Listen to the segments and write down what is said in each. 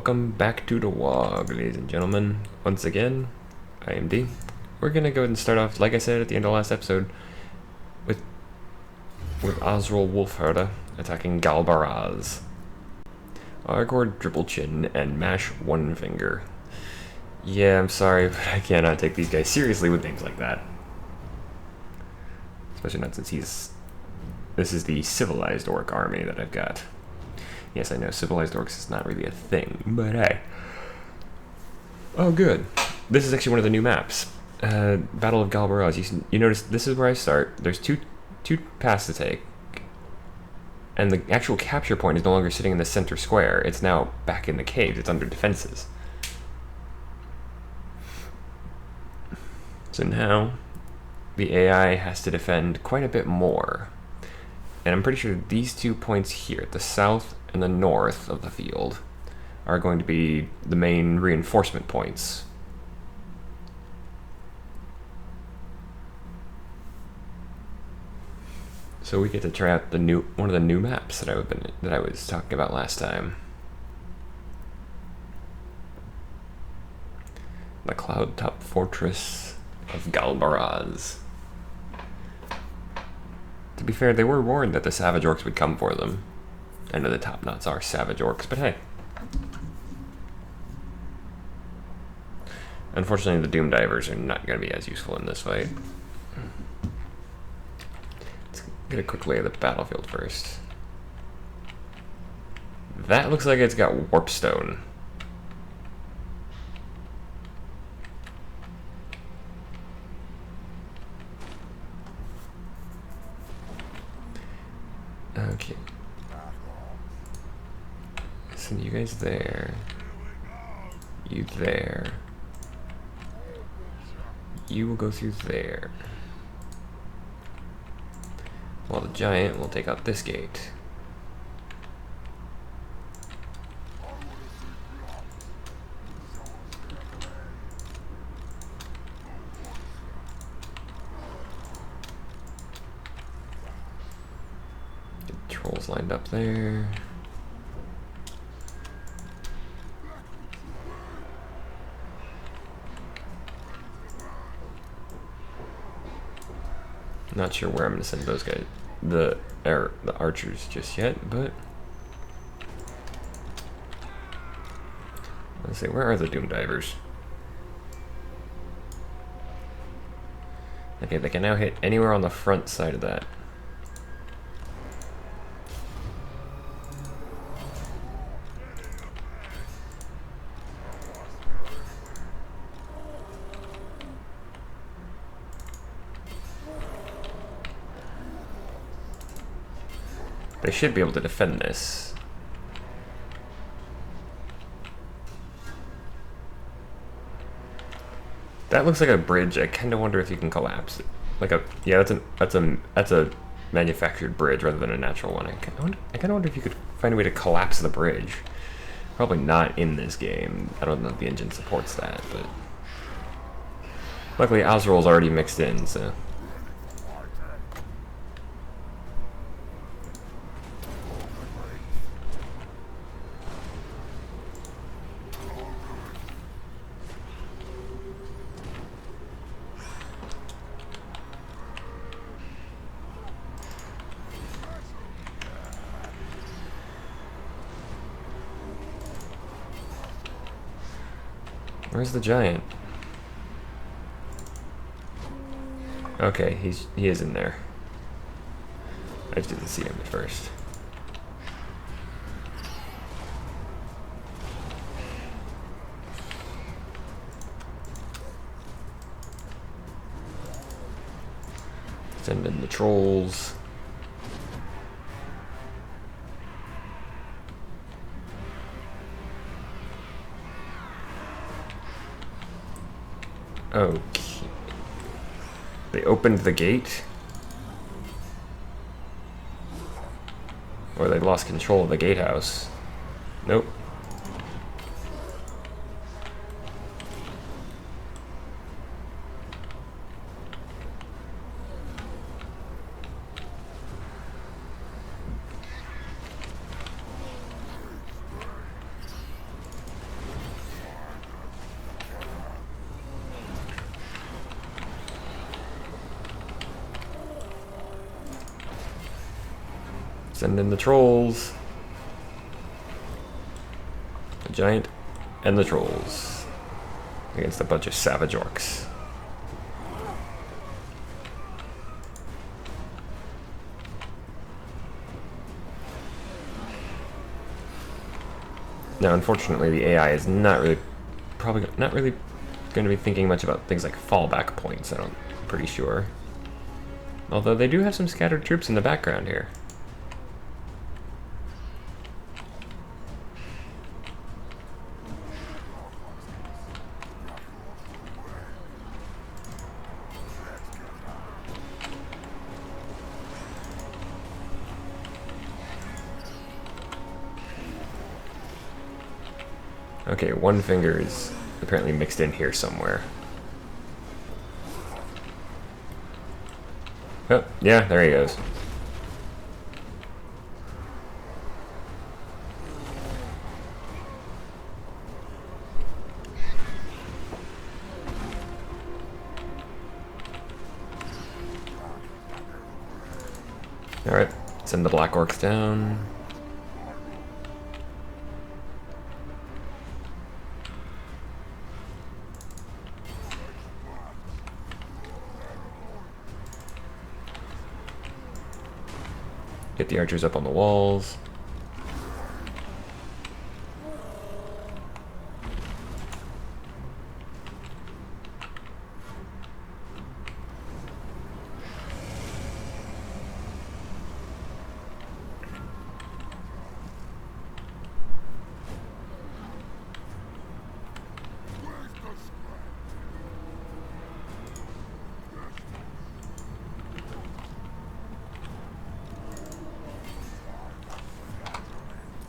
welcome back to the Waaagh, ladies and gentlemen. Once again, I am D. We're gonna go ahead and start off, like I said at the end of the last episode, with Osril Wolfherda attacking Galbaraz. Argor Dribble Chin and Mash One Finger. Yeah, I'm sorry, but I cannot take these guys seriously with names like that. Especially not since this is the civilized orc army that I've got. Yes, I know, civilized orcs is not really a thing, but hey. Oh, good. This is actually one of the new maps. Battle of Galbaraz. You notice this is where I start. There's two paths to take. And the actual capture point is no longer sitting in the center square. It's now back in the caves. It's under defenses. So now, the AI has to defend quite a bit more. And I'm pretty sure these 2 points here, the south and the north of the field, are going to be the main reinforcement points. So we get to try out one of the new maps that I was talking about last time. The Cloudtop Fortress of Galbaraz. To be fair, they were warned that the Savage Orcs would come for them. I know the top knots are Savage Orcs, but hey. Unfortunately, the Doom Divers are not going to be as useful in this fight. Let's get a quick lay of the battlefield first. That looks like it's got Warpstone. Okay. Send you guys there. You there. You will go through there. While the giant will take out this gate. Get trolls lined up there. Not sure where I'm going to send those guys, the archers just yet, but let's see, where are the Doom Divers? Okay, they can now hit anywhere on the front side of that. They should be able to defend this. That looks like a bridge. I kind of wonder if you can collapse it. Yeah, that's a manufactured bridge rather than a natural one. I kind of wonder if you could find a way to collapse the bridge. Probably not in this game. I don't know if the engine supports that, but luckily Osril's already mixed in, so. Where's the giant? Okay, he is in there. I just didn't see him at first. Send in the trolls. Okay. They opened the gate? Or they lost control of the gatehouse. Nope. Send in the trolls. The giant and the trolls against a bunch of savage orcs. Now, unfortunately, the AI is probably not really going to be thinking much about things like fallback points, I'm pretty sure. Although they do have some scattered troops in the background here. Okay, one finger is apparently mixed in here somewhere. Oh, yeah, there he goes. Alright, send the black orcs down. Get the archers up on the walls.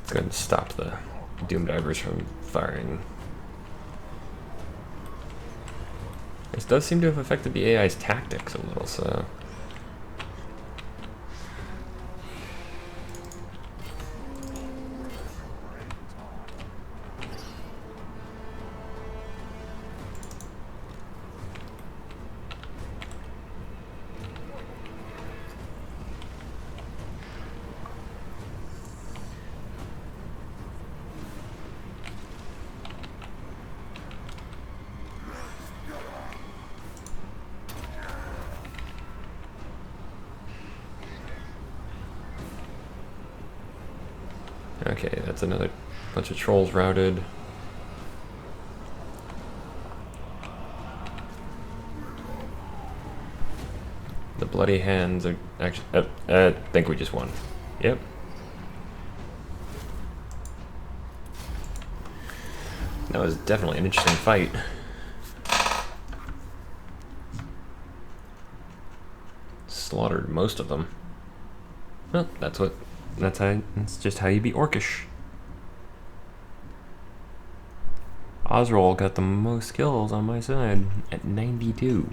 Let's go ahead and stop the Doom Divers from firing. This does seem to have affected the AI's tactics a little, so... Okay, that's another bunch of trolls routed. The bloody hands are actually... I think we just won. Yep. That was definitely an interesting fight. Slaughtered most of them. Well, that's just how you be orcish. Osrol got the most kills on my side at 92.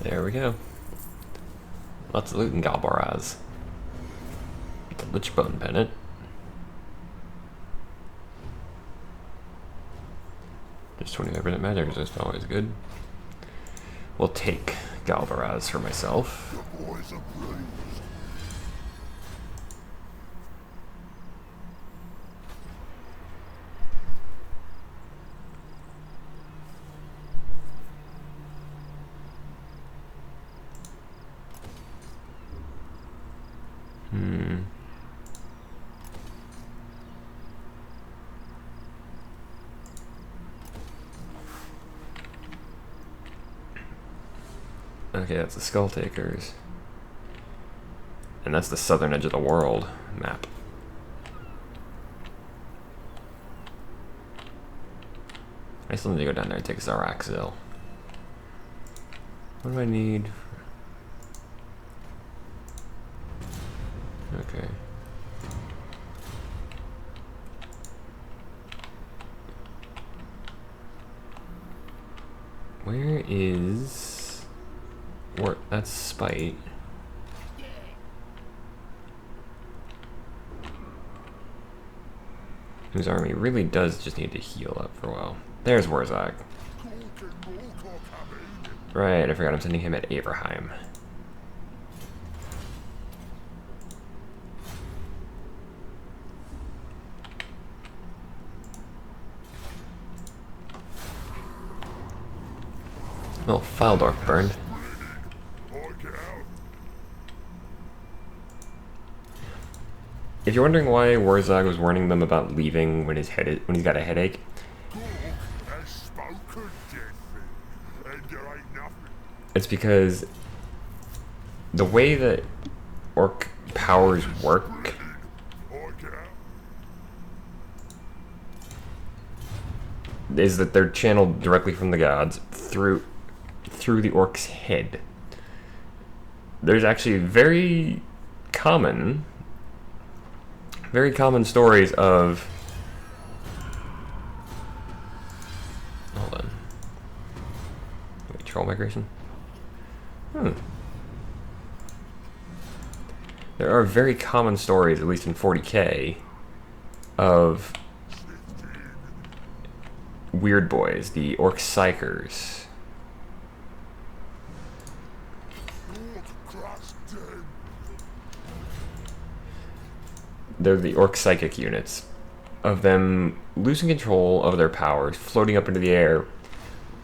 There we go. Lots of loot in Galbaraz. The Lich Bone Pennant. Just 25% magic resist, always good. We'll take Galbaraz for myself. Okay, that's the Skull Takers. And that's the southern edge of the world map. I still need to go down there and take Zaraxil. What do I need? Okay. Where is... That's Spite. Whose army really does just need to heal up for a while. There's Wurrzag. Right, I forgot I'm sending him at Averheim. Oh, Fildorf burned. If you're wondering why Wurrzag was warning them about leaving when he's got a headache, it's because the way that orc powers work is that they're channeled directly from the gods through the orc's head. There's actually very common stories of... Hold on. Wait, troll migration? There are very common stories, at least in 40k, of weird boys, the Orc Psychers. They're the Orc Psychic units, of them losing control of their powers, floating up into the air,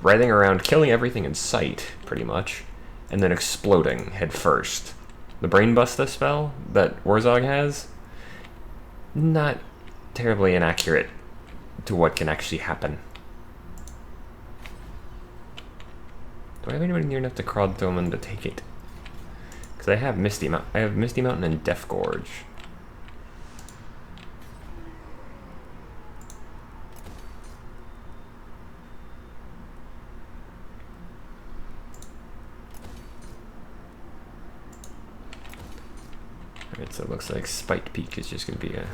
writhing around, killing everything in sight, pretty much, and then exploding head first. The Brain Buster spell that Wurrzag has, not terribly inaccurate to what can actually happen. Do I have anybody near enough to Crodthoman to take it? Because I have Misty Mountain and Death Gorge. Alright, so it looks like Spite Peak is just going to be a...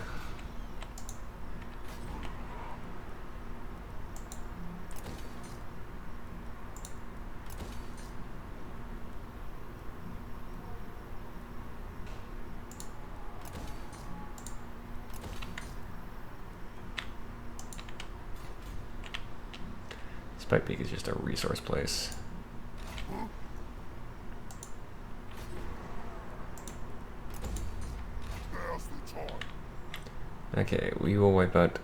Spite Peak is just a resource place. Okay, we will wipe out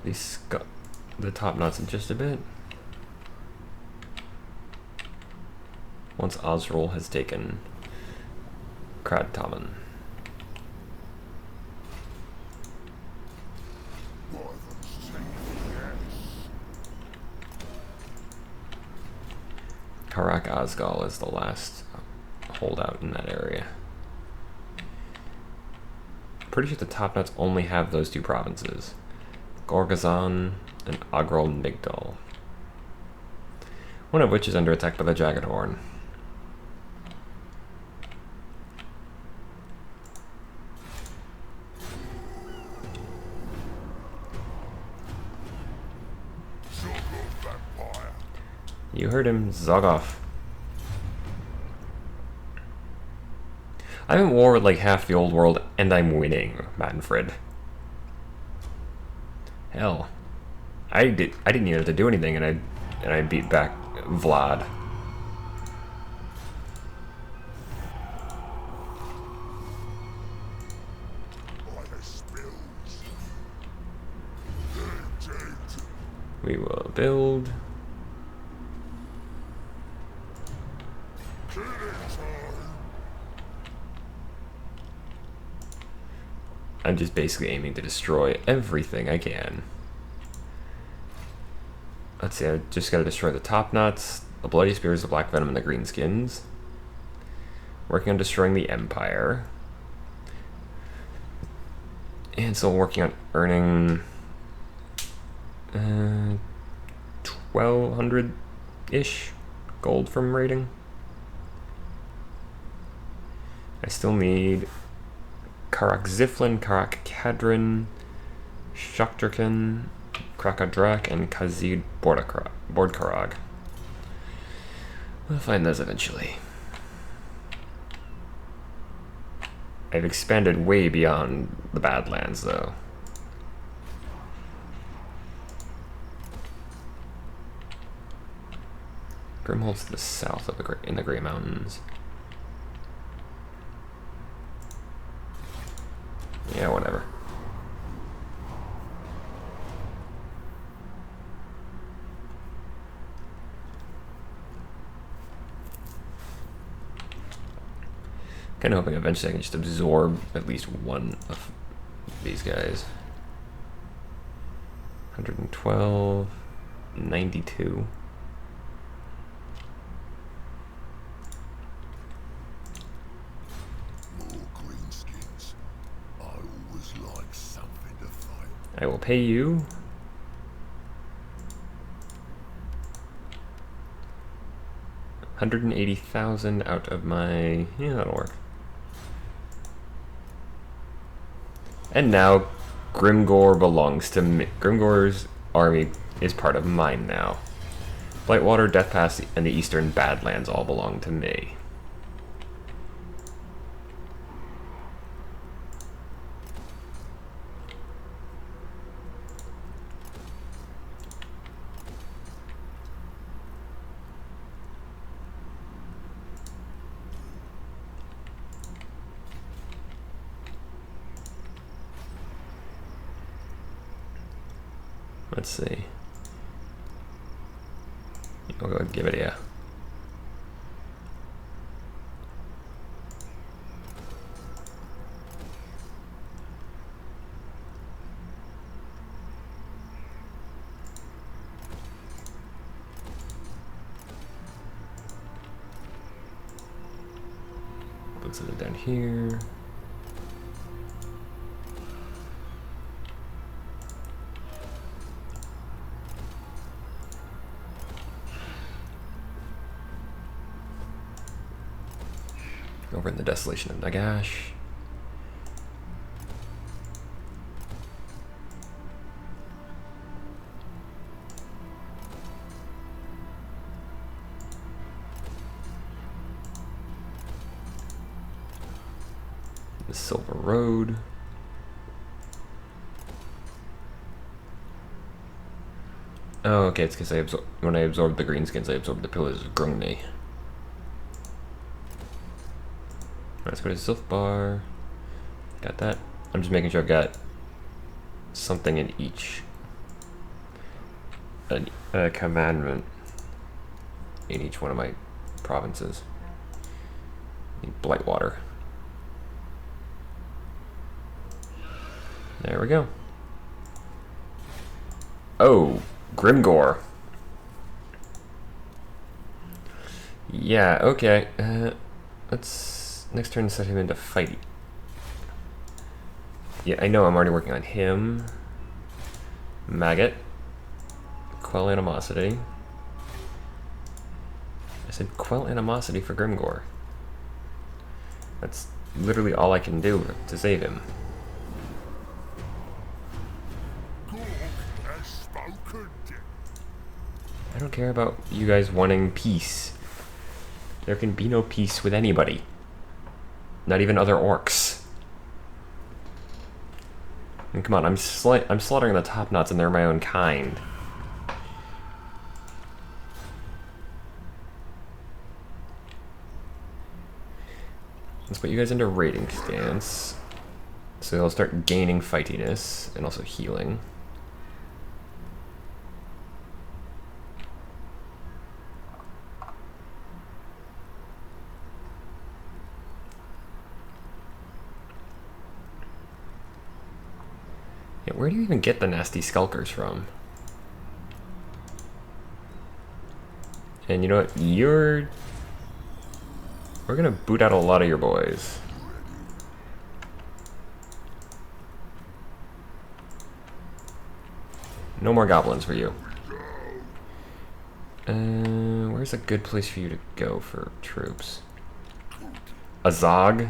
the top knots in just a bit. Once Osrol has taken Crodthoman. Karak Osgal is the last holdout in that area. Pretty sure the top nuts only have those two provinces, Gorgazan and Agrol Nigdal, one of which is under attack by the Jagged Horn. You heard him, Zogoff. I'm in war with like half the old world, and I'm winning, Manfred. Hell, I didn't even have to do anything, and I beat back Vlad. We will build. I'm just basically aiming to destroy everything I can. Let's see, I just gotta destroy the top knots, the bloody spears, the black venom, and the greenskins. Working on destroying the Empire. And still working on earning 1,200-ish gold from raiding. I still need Karak Ziflin, Karak Kadrin, Shakterkin, Krakadrak, and Kazid Bordkarag. We'll find those eventually. I've expanded way beyond the Badlands, though. Grimhold's to the south of in the Grey Mountains. Yeah, whatever. Kind of hoping eventually I can just absorb at least one of these guys. 112, 92. I will pay you. $180,000 out of my... yeah, that'll work. And now, Grimgor belongs to me. Grimgor's army is part of mine now. Blightwater, Death Pass, and the Eastern Badlands all belong to me. Let's see. I'll go ahead and give it a yeah. Put something down here. Over in the Desolation of Nagash. The Silver Road. Oh, okay, it's because when I absorbed the greenskins, I absorbed the Pillars of Grungni. Let's go to Zilfbar. Got that. I'm just making sure I've got something in each. A commandment in each one of my provinces. Blightwater. There we go. Oh, Grimgor. Yeah, okay. Let's... next turn, set him into fight. Yeah, I know I'm already working on him. Maggot. Quell Animosity. I said quell Animosity for Grimgor. That's literally all I can do to save him. I don't care about you guys wanting peace. There can be no peace with anybody. Not even other orcs. I mean, come on, I'm slaughtering the top knots and they're my own kind. put you guys into raiding stance. So they'll start gaining fightiness and also healing. Yeah, where do you even get the nasty skulkers from? And you know what? We're gonna boot out a lot of your boys. No more goblins for you. Where's a good place for you to go for troops? A Zog.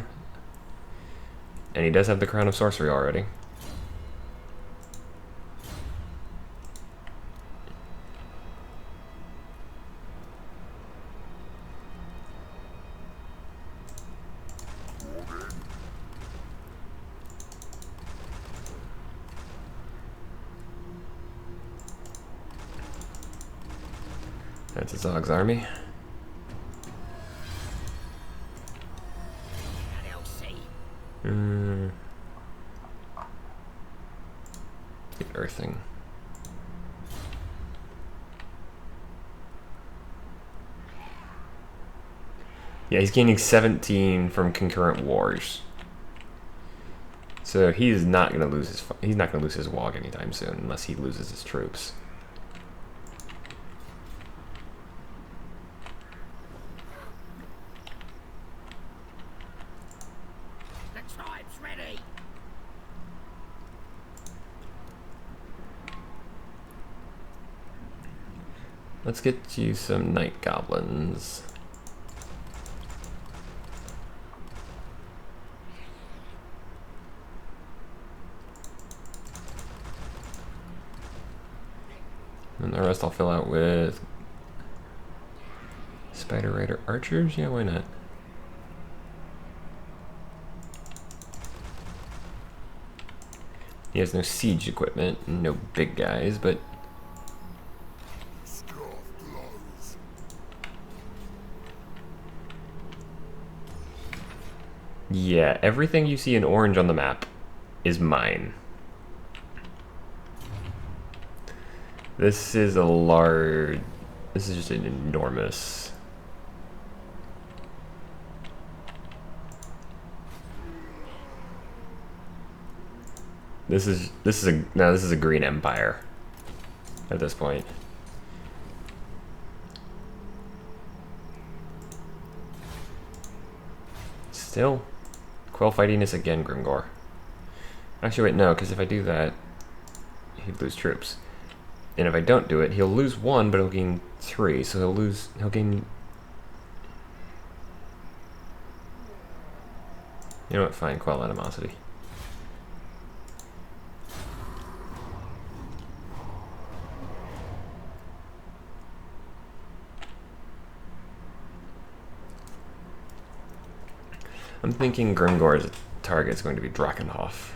And he does have the Crown of Sorcery already. That's a Zog's army. Get earthing. Yeah, he's gaining 17 from concurrent wars. So he's not gonna lose his Waaagh anytime soon unless he loses his troops. Let's get you some night goblins. And the rest I'll fill out with Spider Rider archers? Yeah, why not? He has no siege equipment, no big guys, but yeah, everything you see in orange on the map is mine. This is just an enormous. This is a green empire at this point. Still, quell fightiness again, Grimgor. Actually, wait, no, because if I do that, he'd lose troops. And if I don't do it, he'll lose 1, but he'll gain 3, so he'll gain... You know what, fine, quell animosity. I'm thinking Grimgor's target's going to be Drakenhof.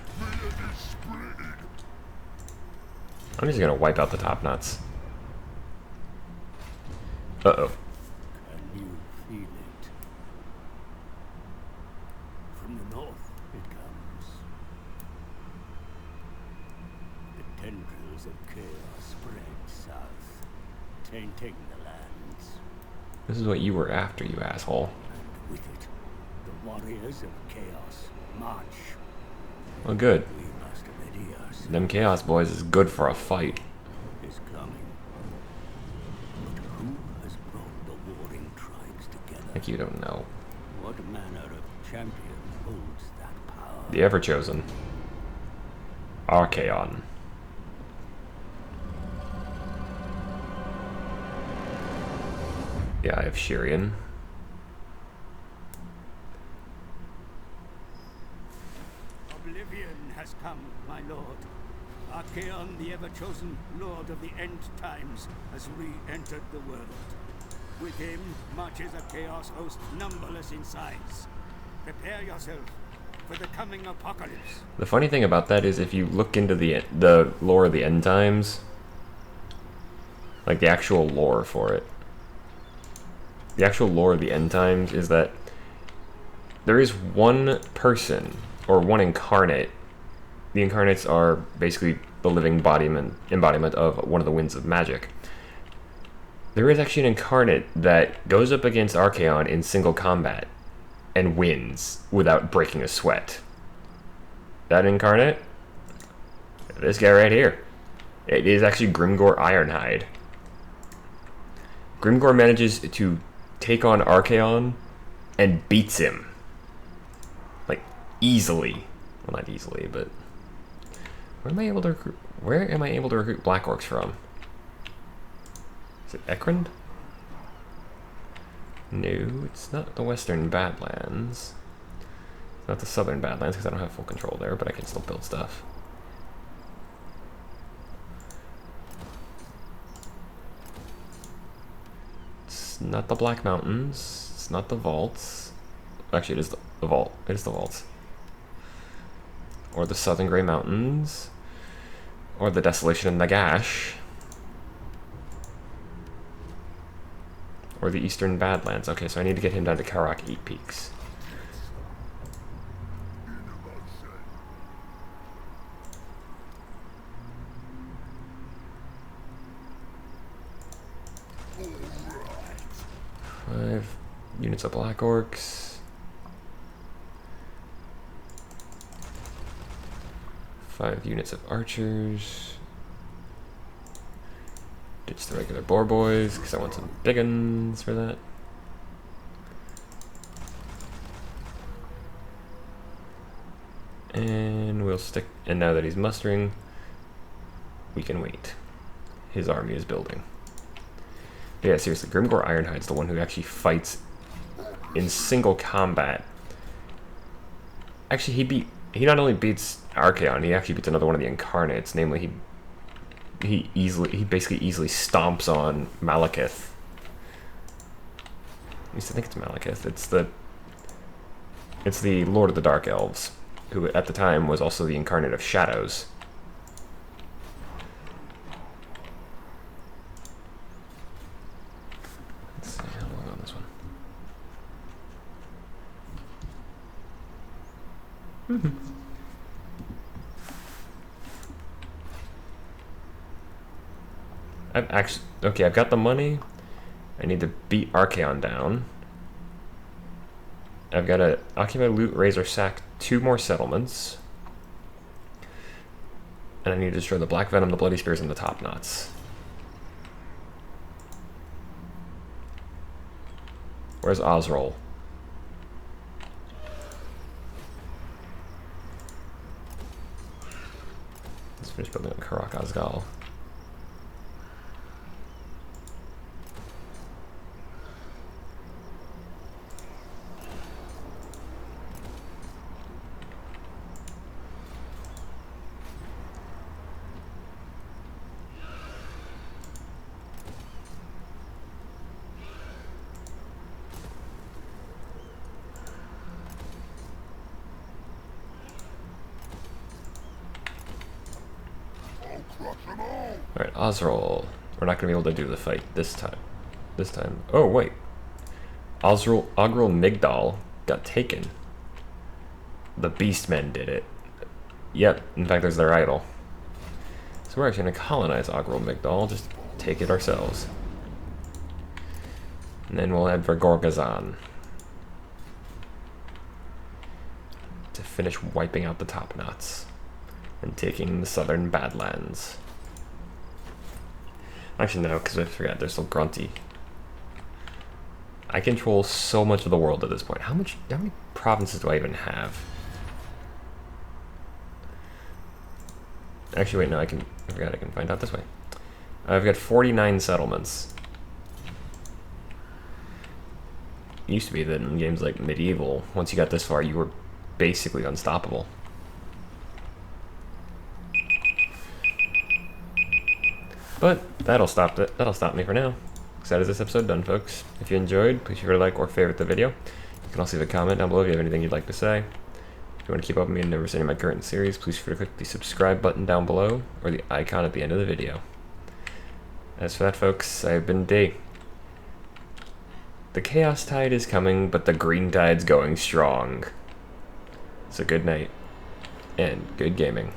I'm just gonna wipe out the top nuts. Uh-oh. Can you feel it? From the north it comes. The tendrils of chaos spread south, tainting the lands. This is what you were after, you asshole. And with it, the warriors of chaos march. Well, good. We must ready ourselves. Them chaos boys is good for a fight. Is coming. But who has brought the warring tribes together? Like you don't know. What manner of champion holds that power? The Ever-Chosen. Archaon. Yeah, I have Shirian. Oblivion has come, my lord. Archaon, the ever-chosen lord of the end times, has re-entered the world. With him marches a chaos host numberless in size. Prepare yourself for the coming apocalypse. The funny thing about that is if you look into the lore of the end times, like the actual lore for it, the actual lore of the end times is that there is one person, or one incarnate. The incarnates are basically the living embodiment of one of the winds of magic. There is actually an incarnate that goes up against Archaon in single combat and wins without breaking a sweat. That incarnate? This guy right here. It is actually Grimgor Ironhide. Grimgor manages to take on Archaon and beats him. Like, easily. Well, not easily, but... Where am I able to recruit Black Orcs from? Is it Ekrund? No, it's not the Western Badlands. It's not the Southern Badlands, because I don't have full control there, but I can still build stuff. It's not the Black Mountains. It's not the Vaults. Actually, it is the Vault. It is the Vaults. Or the Southern Grey Mountains. Or the Desolation of Nagash. Or the Eastern Badlands. Okay, so I need to get him down to Karak 8 Peaks. Five units of Black Orcs. 5 units of archers. Ditch the regular boar boys, because I want some big uns for that. And we'll stick, and now that he's mustering, we can wait. His army is building. But yeah, seriously, Grimgor Ironhide's the one who actually fights in single combat. Actually, he not only beats Archaon, he actually beats another one of the incarnates, namely he basically easily stomps on Malekith. At least I think it's Malekith. It's the Lord of the Dark Elves, who at the time was also the incarnate of Shadows. Let's see how long on this one. I've got the money. I need to beat Archaon down. I've got to occupy, loot, raise, or sack 2 more settlements. And I need to destroy the Black Venom, the Bloody Spears, and the Top Knots. Where's Osrol? Let's finish building up Karak Osgal. Alright, Osrol. We're not going to be able to do the fight this time. Oh, wait. Ogrel Migdal got taken. The Beastmen did it. Yep, in fact, there's their idol. So we're actually going to colonize Ogrel Migdal, just take it ourselves. And then we'll head for Gorgazan to finish wiping out the Top Knots and taking the Southern Badlands. Actually, no, because I forgot, they're still grunty. I control so much of the world at this point. How many provinces do I even have? Actually, wait, no, I forgot I can find out this way. I've got 49 settlements. It used to be that in games like Medieval, once you got this far, you were basically unstoppable. But that'll stop me for now. So that is this episode done, folks. If you enjoyed, please feel free to like or favorite the video. You can also leave a comment down below if you have anything you'd like to say. If you want to keep up with me and never see any of my current series, please feel free to click the subscribe button down below or the icon at the end of the video. As for that, folks, I've been D. The Chaos Tide is coming, but the Green Tide's going strong. So good night, and good gaming.